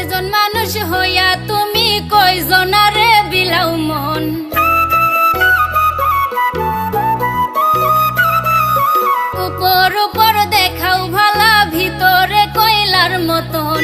একজন মানুষ হইয়া তুমি কয়জনারে বিলাও মন। উপর উপর দেখাও ভালা, ভিতরে কয়লার মতন।